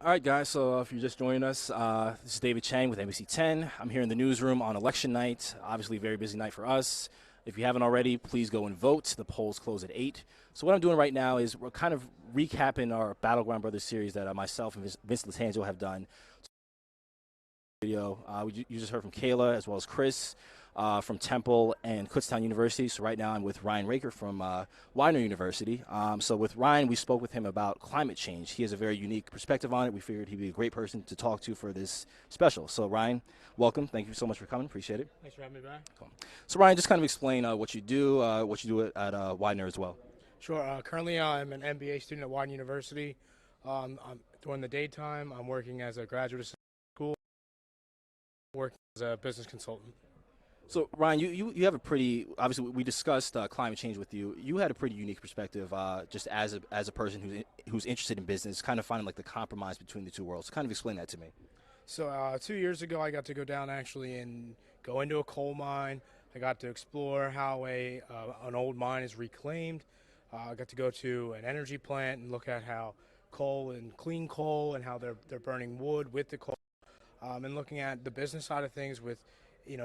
All right, guys, so if you're just joining us, this is David Chang with NBC10. I'm here in the newsroom on election night, obviously a very busy night for us. If you haven't already, please go and vote. The polls close at 8. So what I'm doing right now is we're kind of recapping our Battleground Brothers series that myself and Vince Latangelo have done. You just heard from Kayla as well as Chris from Temple and Kutztown University. So right now I'm with Ryan Raiker from Widener University. So with Ryan, we spoke with him about climate change. He has a very unique perspective on it. We figured he'd be a great person to talk to for this special. So Ryan, welcome. Thank you so much for coming. Appreciate it. Thanks for having me back. Cool. So Ryan, just kind of explain what you do at Widener as well. Sure. Currently, I'm an MBA student at Widener University. During the daytime, I'm working as a graduate assistant at school, working as a business consultant. So Ryan, you have a pretty, obviously we discussed climate change with you. You had a pretty unique perspective, just as a person who's interested in business, kind of finding like the compromise between the two worlds. Kind of explain that to me. So 2 years ago, I got to go down actually and go into a coal mine. I got to explore how an old mine is reclaimed. I got to go to an energy plant and look at how coal and clean coal and how they're burning wood with the coal, and looking at the business side of things with,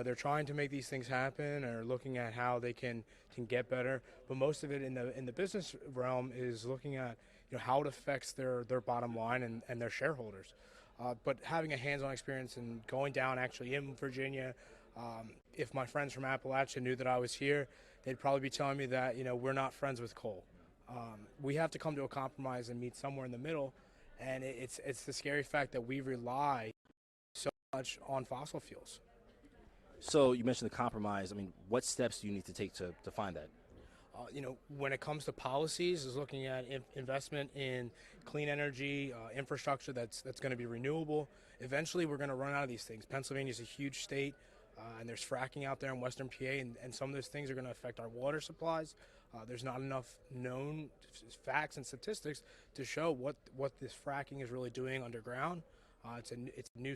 they're trying to make these things happen or looking at how they can get better. But most of it in the business realm is looking at how it affects their bottom line and their shareholders. But having a hands-on experience and going down actually in Virginia, if my friends from Appalachia knew that I was here, they'd probably be telling me that we're not friends with coal. We have to come to a compromise and meet somewhere in the middle, and it's the scary fact that we rely so much on fossil fuels. So you mentioned the compromise. I mean, what steps do you need to take to find that? When it comes to policies, is looking at investment in clean energy infrastructure that's going to be renewable. Eventually, we're going to run out of these things. Pennsylvania is a huge state, and there's fracking out there in Western PA, and some of those things are going to affect our water supplies. There's not enough known facts and statistics to show what this fracking is really doing underground. It's a new.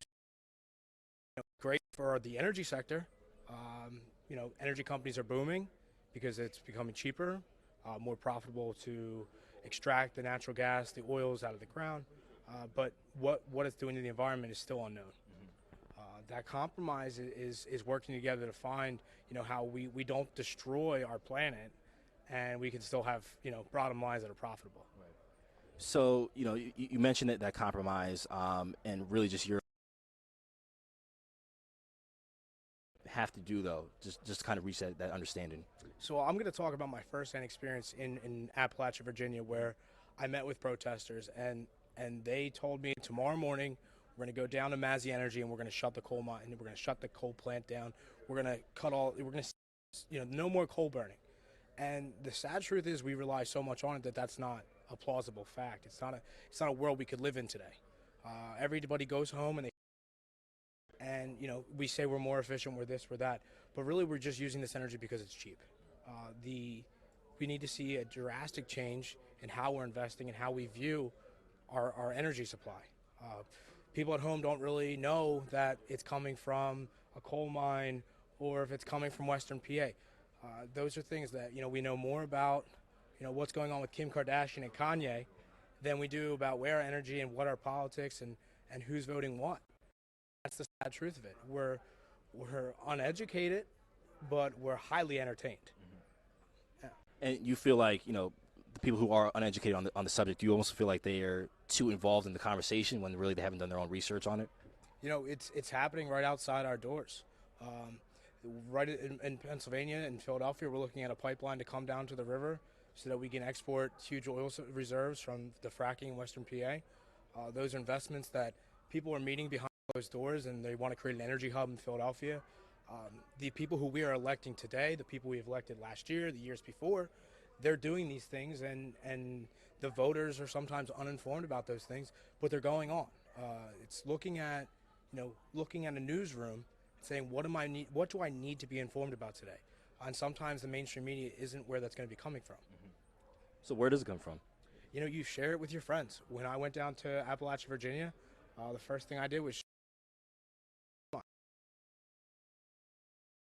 Great for the energy sector. Energy companies are booming because it's becoming cheaper, more profitable to extract the natural gas, the oils out of the ground. But what it's doing to the environment is still unknown. That compromise is working together to find how we don't destroy our planet, and we can still have bottom lines that are profitable. Right. So you mentioned that compromise, and really just your have to do though, just to kind of reach that understanding. So I'm going to talk about my first-hand experience in Appalachia, Virginia, where I met with protesters, and they told me tomorrow morning we're going to go down to Massey Energy and we're going to shut the coal mine, and we're going to shut the coal plant down. We're going to no more coal burning. And the sad truth is we rely so much on it that's not a plausible fact. It's not a world we could live in today. Everybody goes home and we say we're more efficient, we're this, we're that, but really we're just using this energy because it's cheap. We need to see a drastic change in how we're investing and how we view our energy supply. People at home don't really know that it's coming from a coal mine or if it's coming from Western PA. Those are things that we know more about what's going on with Kim Kardashian and Kanye than we do about where our energy and what our politics and who's voting what. That's the sad truth of it. We're uneducated, but we're highly entertained. Mm-hmm. Yeah. And you feel like the people who are uneducated on the subject, you almost feel like they are too involved in the conversation when really they haven't done their own research on it. It's happening right outside our doors. Right in Pennsylvania and Philadelphia, we're looking at a pipeline to come down to the river so that we can export huge oil reserves from the fracking in Western PA. Those are investments that people are meeting behind closed doors, and they want to create an energy hub in Philadelphia. The people who we are electing today, the people we've elected last year, the years before, they're doing these things, and the voters are sometimes uninformed about those things, but they're going on. It's looking at a newsroom saying, what do I need to be informed about today? And sometimes the mainstream media isn't where that's going to be coming from. Mm-hmm. So where does it come from? You share it with your friends. When I went down to Appalachia, Virginia, the first thing I did was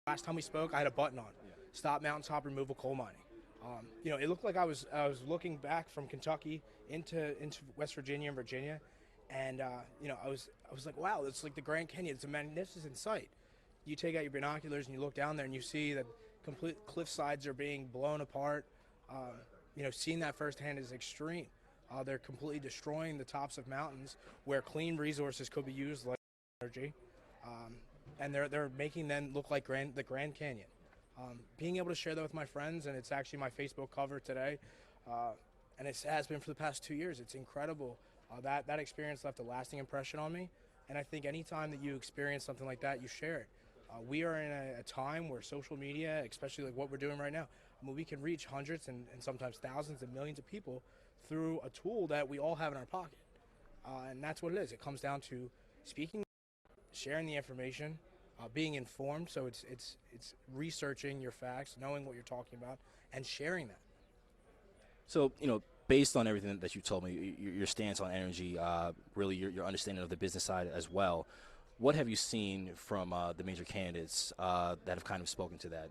last time we spoke, I had a button on. Yeah. Stop mountaintop removal coal mining. It looked like I was looking back from Kentucky into West Virginia and Virginia, And I was like, wow, it's like the Grand Canyon. It's a magnificent sight. You take out your binoculars and you look down there and you see that complete cliff sides are being blown apart. Seeing that firsthand is extreme. They're completely destroying the tops of mountains where clean resources could be used, like energy, and they're making them look like the Grand Canyon. Being able to share that with my friends, and it's actually my Facebook cover today, and it has been for the past 2 years. It's incredible. That experience left a lasting impression on me, and I think anytime that you experience something like that, you share it. We are in a time where social media, especially like what we're doing right now, we can reach hundreds and sometimes thousands and millions of people through a tool that we all have in our pocket. And that's what it is. It comes down to speaking, sharing the information, being informed. So it's researching your facts, knowing what you're talking about, and sharing that. So, based on everything that you told me, your stance on energy, really your understanding of the business side as well, what have you seen from the major candidates that have kind of spoken to that?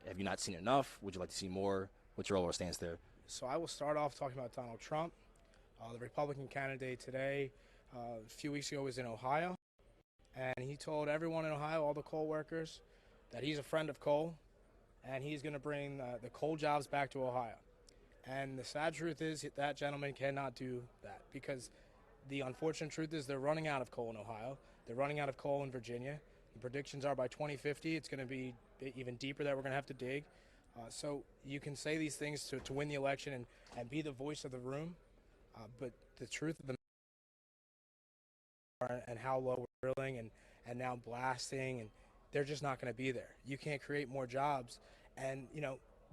Have you not seen enough? Would you like to see more? What's your overall stance there? So I will start off talking about Donald Trump. The Republican candidate today, a few weeks ago, was in Ohio. And he told everyone in Ohio, all the coal workers, that he's a friend of coal, and he's going to bring the coal jobs back to Ohio. And the sad truth is that gentleman cannot do that, because the unfortunate truth is they're running out of coal in Ohio. They're running out of coal in Virginia. The predictions are by 2050 it's going to be even deeper that we're going to have to dig. So you can say these things to win the election and be the voice of the room, but the truth of the matter and how low we're drilling and now blasting, and they're just not going to be there. You can't create more jobs. And,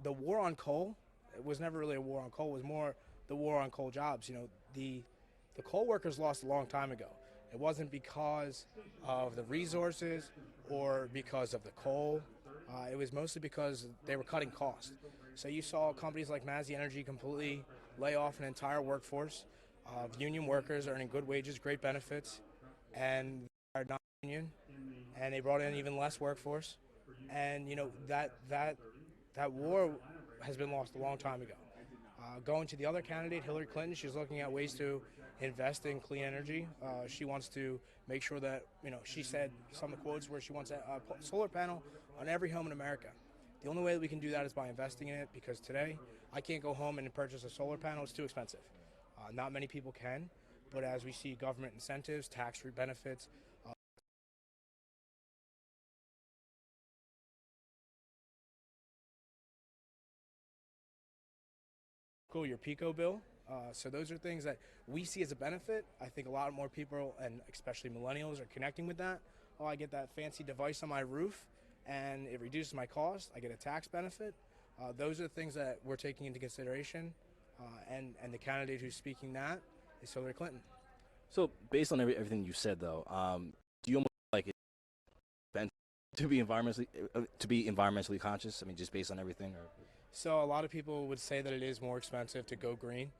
the war on coal, it was never really a war on coal. It was more the war on coal jobs. The coal workers lost a long time ago. It wasn't because of the resources or because of the coal. It was mostly because they were cutting costs. So you saw companies like Massey Energy completely lay off an entire workforce of union workers earning good wages, great benefits, and are not union, and they brought in even less workforce. And that war has been lost a long time ago. Going to the other candidate, Hillary Clinton, she's looking at ways to invest in clean energy. She wants to make sure that, she said some of the quotes where she wants a solar panel on every home in America. The only way that we can do that is by investing in it, because today I can't go home and purchase a solar panel. It's too expensive. Not many people can, but as we see government incentives, tax-free benefits, your PICO bill. So those are things that we see as a benefit. I think a lot more people, and especially millennials, are connecting with that. Oh, I get that fancy device on my roof, and it reduces my cost. I get a tax benefit. Those are the things that we're taking into consideration, and the candidate who's speaking that is Hillary Clinton. So, based on everything you said, though, do you almost like it to be environmentally conscious? I mean, just based on everything, or? So a lot of people would say that it is more expensive to go green.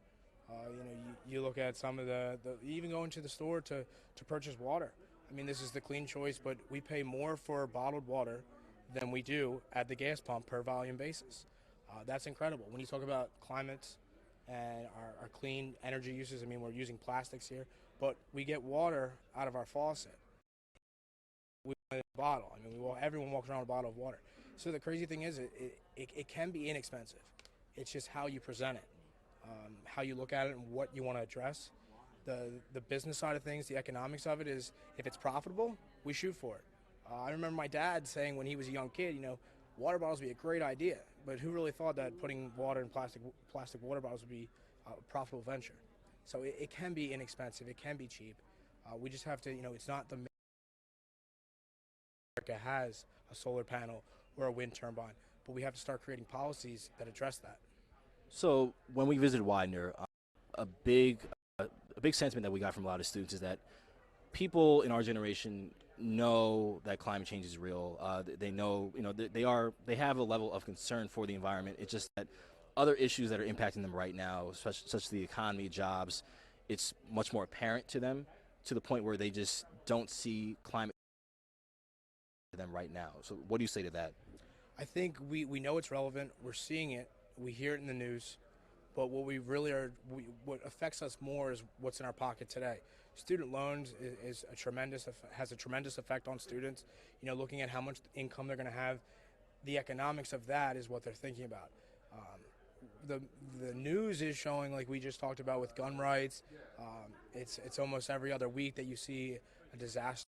You look at some of even going to the store to purchase water. I mean, this is the clean choice, but we pay more for bottled water than we do at the gas pump per volume basis. That's incredible. When you talk about climate and our clean energy uses, I mean, we're using plastics here, but we get water out of our faucet. We want a bottle. I mean, everyone walks around with a bottle of water. So the crazy thing is, it can be inexpensive. It's just how you present it, how you look at it, and what you want to address. The business side of things, the economics of it is, if it's profitable, we shoot for it. I remember my dad saying when he was a young kid, water bottles would be a great idea, but who really thought that putting water in plastic water bottles would be a profitable venture? So it can be inexpensive, it can be cheap. We just have to, it's not the America has a solar panel or a wind turbine, but we have to start creating policies that address that. So when we visited Widener, a big sentiment that we got from a lot of students is that people in our generation know that climate change is real. They know, they have a level of concern for the environment. It's just that other issues that are impacting them right now, such as the economy, jobs, it's much more apparent to them, to the point where they just don't see climate to them right now. So what do you say to that? I think we know it's relevant. We're seeing it. We hear it in the news. But what we really what affects us more is what's in our pocket today. student loans is a has a tremendous effect on students. You know, looking at how much income they're going to have, the economics of that is what they're thinking about. The news is showing, like we just talked about with gun rights, it's almost every other week that you see a disaster.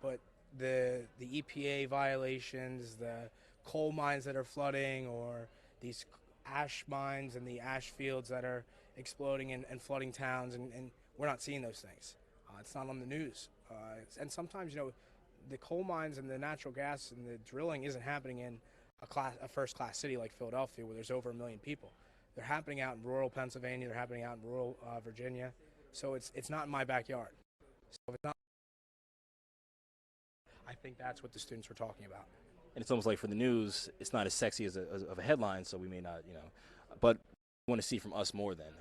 But the EPA violations, the coal mines that are flooding, or these ash mines and the ash fields that are exploding and flooding towns, and we're not seeing those things. It's not on the news. And sometimes, you know, the coal mines and the natural gas and the drilling isn't happening in a first-class city like Philadelphia, where there's over 1 million people. They're happening out in rural Pennsylvania. They're happening out in rural Virginia. So it's not in my backyard. So if it's not, I think that's what the students were talking about. And it's almost like for the news, it's not as sexy as of a headline, so we may not, you know, but we want to see from us more then,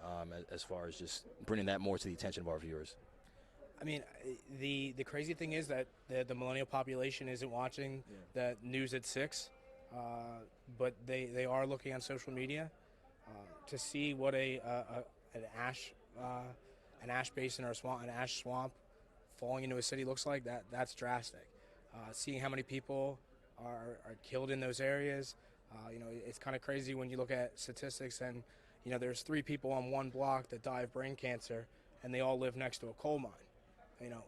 as far as just bringing that more to the attention of our viewers. I mean, the crazy thing is that the millennial population isn't watching the news at 6, but they are looking on social media to see what an ash basin or an ash swamp falling into a city looks like. That's drastic. Seeing how many people are killed in those areas, you know, it's kind of crazy when you look at statistics, and you know, there's 3 people on one block that die of brain cancer, and they all live next to a coal mine. You know,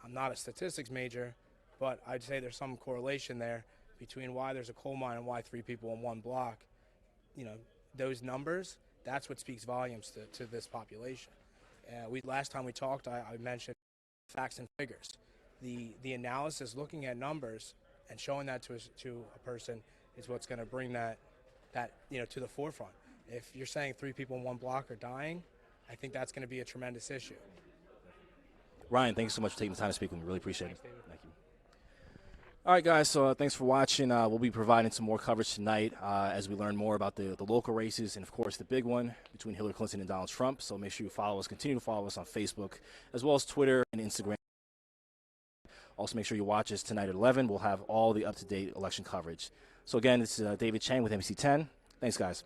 I'm not a statistics major, but I'd say there's some correlation there between why there's a coal mine and why 3 people on one block. You know, those numbers, that's what speaks volumes to this population. Last time we talked, I mentioned facts and figures. The analysis, looking at numbers and showing that to a person, is what's going to bring that you know, to the forefront. If you're saying 3 people in one block are dying, I think that's going to be a tremendous issue. Ryan, thank you so much for taking the time to speak with me. Really appreciate it. Thanks, David. Thank you. All right, guys, so thanks for watching. We'll be providing some more coverage tonight as we learn more about the local races and, of course, the big one between Hillary Clinton and Donald Trump. So make sure you continue to follow us on Facebook, as well as Twitter and Instagram. Also, make sure you watch us tonight at 11. We'll have all the up-to-date election coverage. So, again, this is David Chang with NBC10. Thanks, guys.